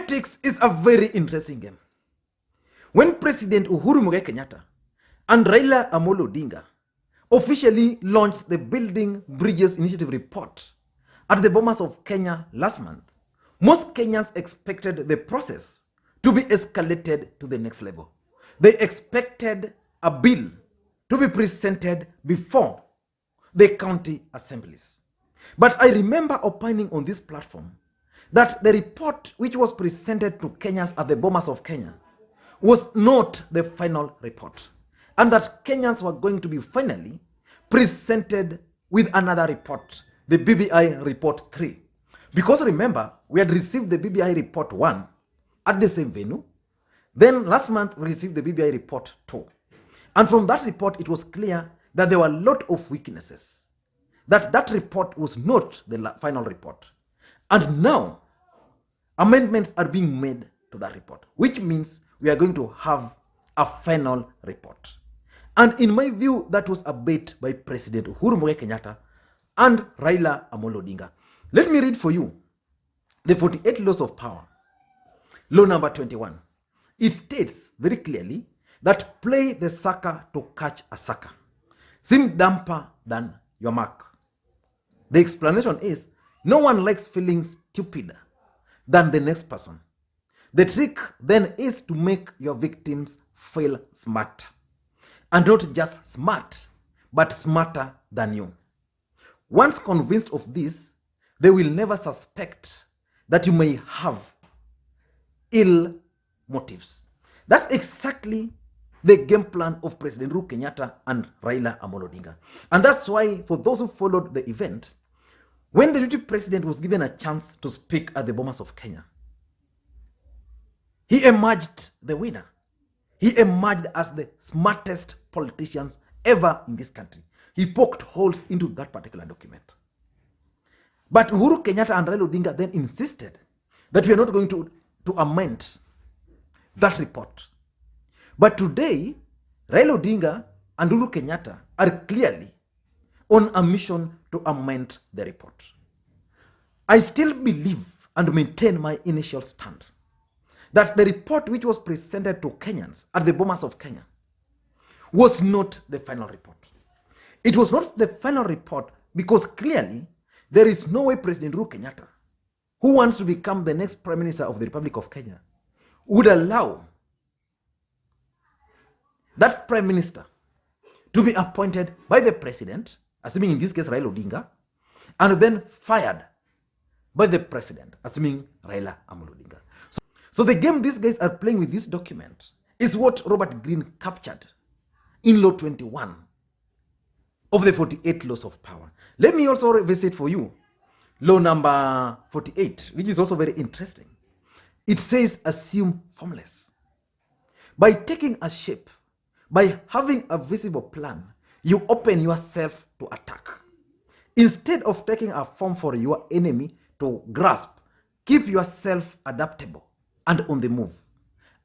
Politics is a very interesting game. When President Uhuru Kenyatta and Raila Odinga officially launched the Building Bridges Initiative report at the Bomas of Kenya last month, most Kenyans expected the process to be escalated to the next level. They expected a bill to be presented before the county assemblies. But I remember opining on this platform that the report which was presented to Kenyans at the Bomas of Kenya was not the final report, and that Kenyans were going to be finally presented with another report, the BBI report 3. Because remember, we had received the BBI report 1 at the same venue. Then last month we received the BBI report 2. And from that report, it was clear that there were a lot of weaknesses, that report was not the final report. And now amendments are being made to that report, which means we are going to have a final report. And in my view, that was a bait by President Uhuru Kenyatta and Raila Odinga. Let me read for you the 48 laws of power. Law number 21. It states very clearly that play the sucker to catch a sucker. Seem dumper than your mark. The explanation is, no one likes feeling stupider than the next person. The trick then is to make your victims feel smart. And not just smart, but smarter than you. Once convinced of this, they will never suspect that you may have ill motives. That's exactly the game plan of President Uhuru Kenyatta and Raila Odinga. And that's why, for those who followed the event, when the deputy president was given a chance to speak at the Bomas of Kenya, he emerged the winner. He emerged as the smartest politician ever in this country. He poked holes into that particular document. But Uhuru Kenyatta and Raila Odinga then insisted that we are not going to amend that report. But today, Raila Odinga and Uhuru Kenyatta are clearly on a mission to amend the report. I still believe and maintain my initial stand that the report which was presented to Kenyans at the Bomas of Kenya was not the final report. It was not the final report because clearly there is no way President Uhuru Kenyatta, who wants to become the next Prime Minister of the Republic of Kenya, would allow that Prime Minister to be appointed by the President, assuming in this case Raila Odinga, and then fired by the President, assuming Raila Odinga. So the game these guys are playing with this document is what Robert Greene captured in Law 21 of the 48 laws of power. Let me also revisit for you law number 48, which is also very interesting. It says assume formless. By taking a shape, by having a visible plan, you open yourself to attack. Instead of taking a form for your enemy to grasp, keep yourself adaptable and on the move.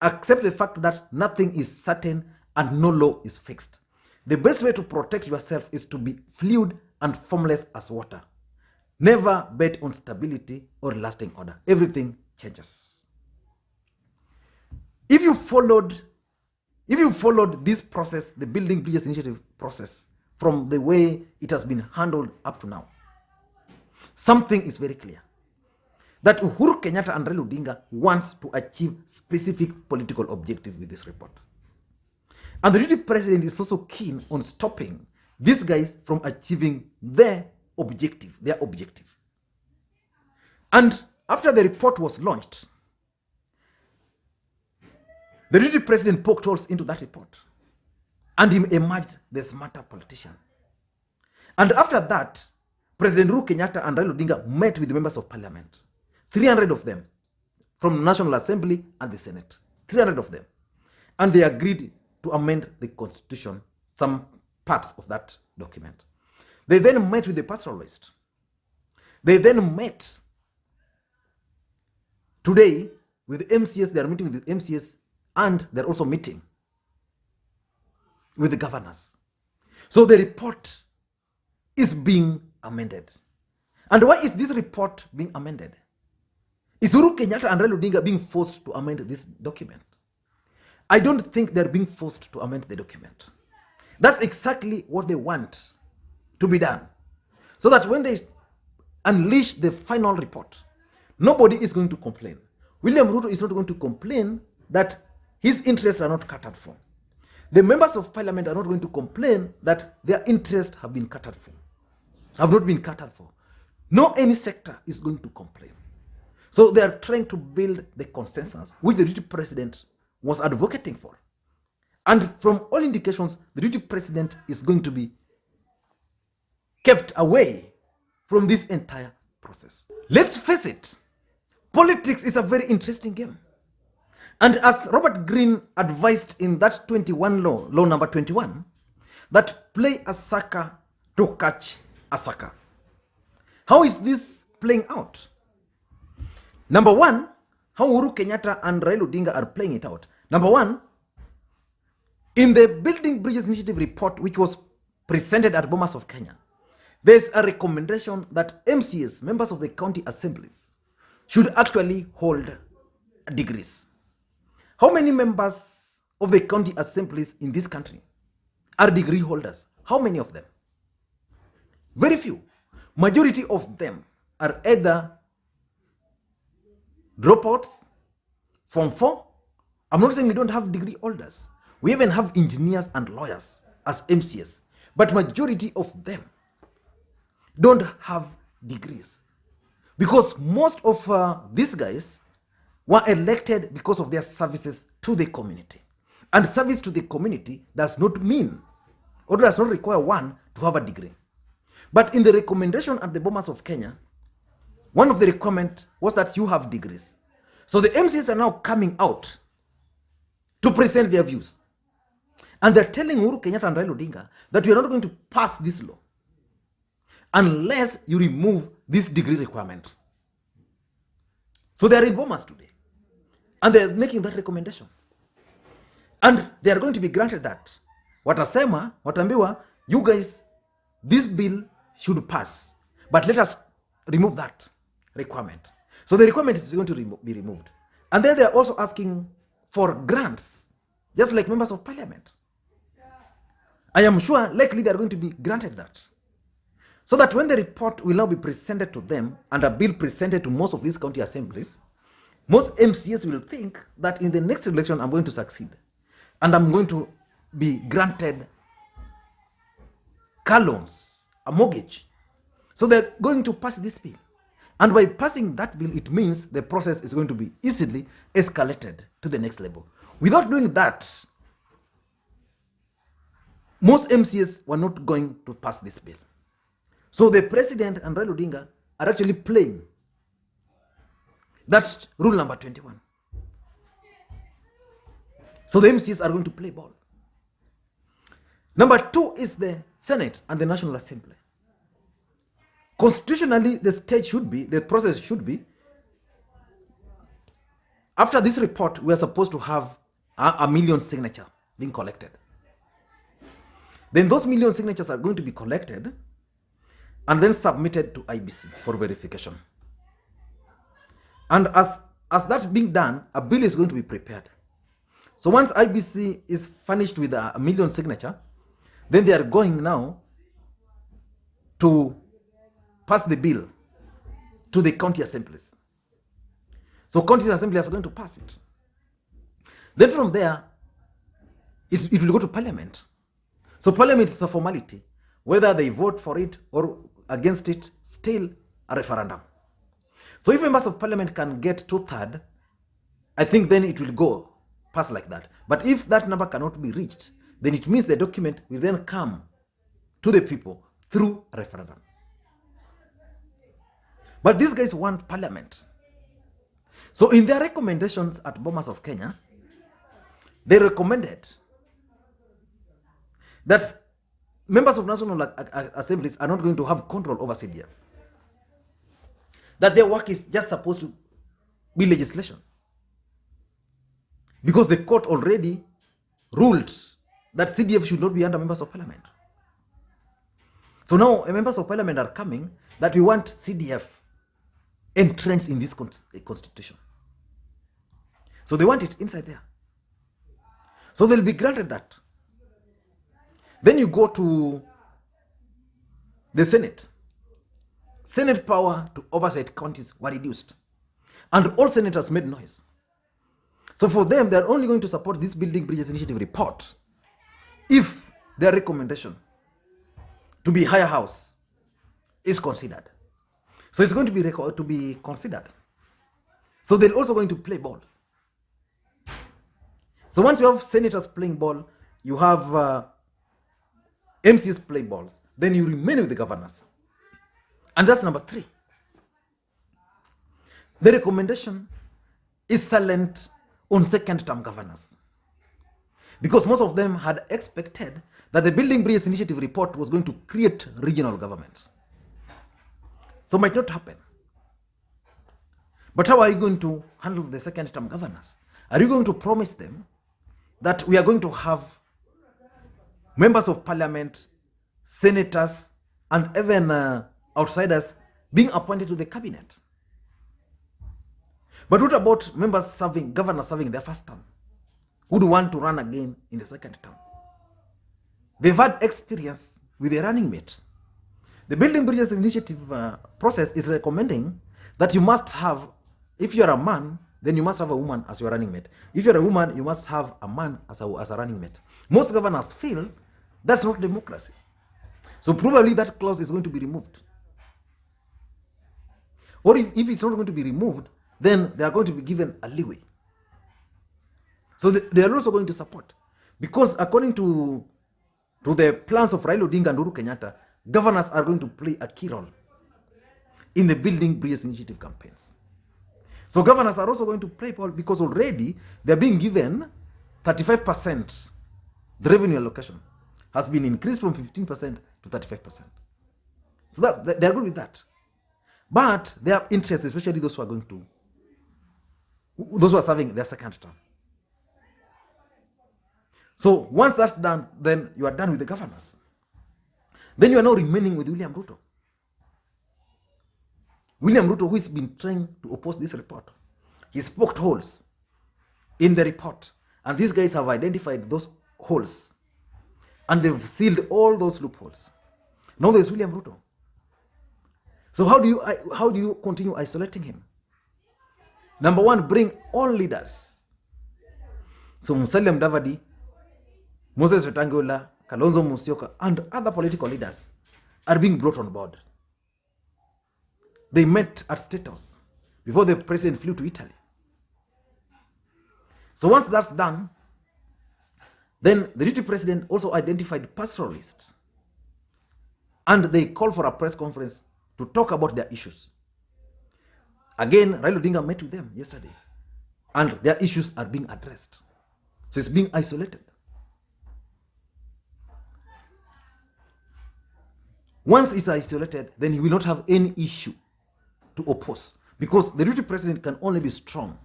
Accept the fact that nothing is certain and no law is fixed. The best way to protect yourself is to be fluid and formless as water. Never bet on stability or lasting order. Everything changes. If you followed this process, the Building Bridges Initiative process, from the way it has been handled up to now, something is very clear. That Uhuru Kenyatta and Raila Odinga wants to achieve specific political objective with this report. And the deputy president is also keen on stopping these guys from achieving their objective. And after the report was launched, the deputy president poked holes into that report, and he emerged the smarter politician. And after that, President Uhuru Kenyatta and Raila Odinga met with the members of parliament, 300 of them, from the National Assembly and the Senate, 300 of them. And they agreed to amend the constitution, some parts of that document. They then met with the pastoralist. They then met today with the MCS. They are meeting with the MCS, and they're also meeting with the governors. So the report is being amended. And why is this report being amended? Is Uhuru Kenyatta and Raila Odinga being forced to amend this document? I don't think they're being forced to amend the document. That's exactly what they want to be done. So that when they unleash the final report, nobody is going to complain. William Ruto is not going to complain that his interests are not catered for. The members of parliament are not going to complain that their interests have been catered for, have not been catered for. No any sector is going to complain. So they are trying to build the consensus which the deputy president was advocating for. And from all indications, the deputy president is going to be kept away from this entire process. Let's face it, politics is a very interesting game. And as Robert Greene advised in that 21 law number 21, that play a sucker to catch a sucker. How is this playing out? Number one, how Uhuru Kenyatta and Raila Odinga are playing it out. Number one, in the Building Bridges Initiative report, which was presented at Bomas of Kenya, there's a recommendation that MCAs, members of the county assemblies, should actually hold degrees. How many members of the county assemblies in this country are degree holders? How many of them? Very few. Majority of them are either dropouts, Form 4. I'm not saying we don't have degree holders. We even have engineers and lawyers as MCAs. But majority of them don't have degrees. Because most of these guys were elected because of their services to the community. And service to the community does not mean or does not require one to have a degree. But in the recommendation at the Bomas of Kenya, one of the requirements was that you have degrees. So the MCs are now coming out to present their views. And they're telling Uhuru Kenyatta and Raila Odinga that we are not going to pass this law unless you remove this degree requirement. So they are in Bomas today. And they're making that recommendation. And they are going to be granted that. Watasema, watambiwa, you guys, this bill should pass. But let us remove that requirement. So the requirement is going to be removed. And then they are also asking for grants, just like members of parliament. I am sure likely they are going to be granted that. So that when the report will now be presented to them and a bill presented to most of these county assemblies, most MCAs will think that in the next election I'm going to succeed and I'm going to be granted car loans, a mortgage. So they're going to pass this bill. And by passing that bill, it means the process is going to be easily escalated to the next level. Without doing that, most MCAs were not going to pass this bill. So the president and Raila Odinga are actually playing that's rule number 21. So the MCs are going to play ball. Number 2 is the Senate and the National Assembly. Constitutionally, the process should be, after this report, we are supposed to have a million signatures being collected. Then those million signatures are going to be collected and then submitted to IBC for verification. And as that's being done, a bill is going to be prepared. So once IBC is finished with a million signature, then they are going now to pass the bill to the county assemblies. So county assemblies are going to pass it. Then from there, it will go to parliament. So parliament is a formality. Whether they vote for it or against it, still a referendum. So if members of parliament can get 2/3, I think then it will go pass like that. But if that number cannot be reached, then it means the document will then come to the people through a referendum. But these guys want parliament. So in their recommendations at Bomas of Kenya, they recommended that members of national assemblies are not going to have control over CDF. That their work is just supposed to be legislation. Because the court already ruled that CDF should not be under members of parliament. So now members of parliament are coming that we want CDF entrenched in this constitution. So they want it inside there. So they'll be granted that. Then you go to the Senate. Senate power to oversight counties were reduced. And all senators made noise. So for them, they're only going to support this Building Bridges Initiative report if their recommendation to be higher house is considered. So it's going to be considered. So they're also going to play ball. So once you have senators playing ball, you have MCs playing balls, then you remain with the governors. And that's number 3. The recommendation is silent on second-term governors, because most of them had expected that the Building Bridges Initiative report was going to create regional governments. So it might not happen. But how are you going to handle the second-term governors? Are you going to promise them that we are going to have members of parliament, senators, and even outsiders being appointed to the cabinet? But what about governors serving their first term, who would want to run again in the second term? They've had experience with a running mate. The Building Bridges Initiative process is recommending that you must have, if you're a man, then you must have a woman as your running mate. If you're a woman, you must have a man as a running mate. Most governors feel that's not democracy. So probably that clause is going to be removed. Or if it's not going to be removed, then they are going to be given a leeway. So they are also going to support. Because according to the plans of Raila Odinga and Uhuru Kenyatta, governors are going to play a key role in the Building Bridges Initiative campaigns. So governors are also going to play ball, because already they're being given 35%. The revenue allocation has been increased from 15% to 35%. So they're good with that. But they have interests, especially those who are serving their second term. So once that's done, then you are done with the governors. Then you are now remaining with William Ruto. William Ruto, who has been trying to oppose this report, he's poked holes in the report. And these guys have identified those holes. And they've sealed all those loopholes. Now there's William Ruto. So how do you continue isolating him? Number 1, bring all leaders. So Musalia Mudavadi, Moses Wetangula, Kalonzo Musyoka, and other political leaders are being brought on board. They met at State House before the president flew to Italy. So once that's done, then the deputy president also identified pastoralists. And they called for a press conference to talk about their issues. Again, Raila Odinga met with them yesterday. And their issues are being addressed. So it's being isolated. Once it's isolated, then he will not have any issue to oppose. Because the deputy president can only be strong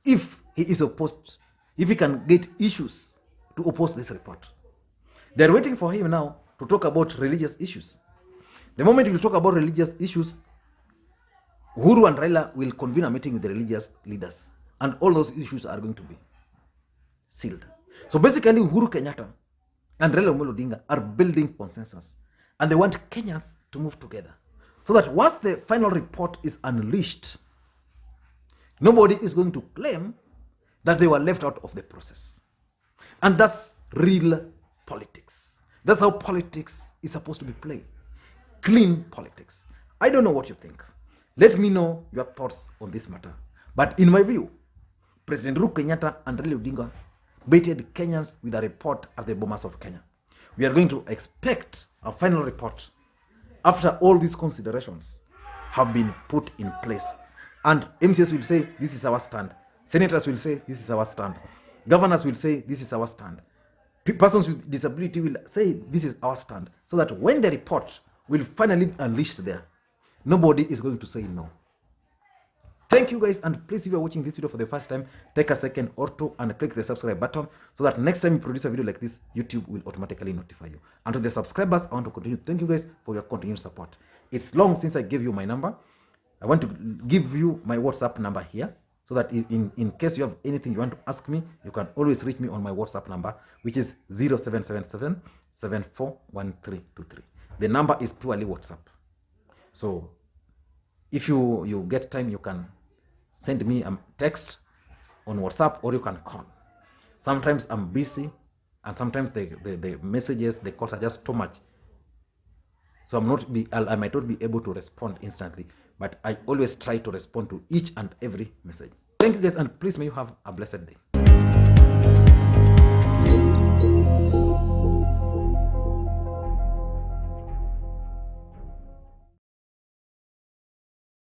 if he is opposed, if he can get issues to oppose this report. They're waiting for him now to talk about religious issues. The moment he will talk about religious issues, Uhuru and Raila will convene a meeting with the religious leaders. And all those issues are going to be sealed. So basically, Uhuru Kenyatta and Raila Odinga are building consensus. And they want Kenyans to move together. So that once the final report is unleashed, nobody is going to claim that they were left out of the process. And that's real politics. That's how politics is supposed to be played. Clean politics. I don't know what you think. Let me know your thoughts on this matter. But in my view, President Uhuru Kenyatta and Raila Odinga baited Kenyans with a report at the Bomas of Kenya. We are going to expect a final report after all these considerations have been put in place. And MCS will say, this is our stand. Senators will say, this is our stand. Governors will say, this is our stand. Persons with disability will say, this is our stand. So that when the report will finally be unleashed there, nobody is going to say no. Thank you guys, and please, if you're watching this video for the first time, take a second or two and click the subscribe button so that next time you produce a video like this, YouTube will automatically notify you. And to the subscribers, I want to continue. Thank you guys for your continued support. It's long since I gave you my number. I want to give you my WhatsApp number here, so that in case you have anything you want to ask me, you can always reach me on my WhatsApp number, which is 0777 741323. The number is purely WhatsApp. So if you get time, you can send me a text on WhatsApp, or you can call. Sometimes I'm busy, and sometimes the messages, the calls are just too much. So I might not be able to respond instantly, but I always try to respond to each and every message. Thank you guys, and please may you have a blessed day.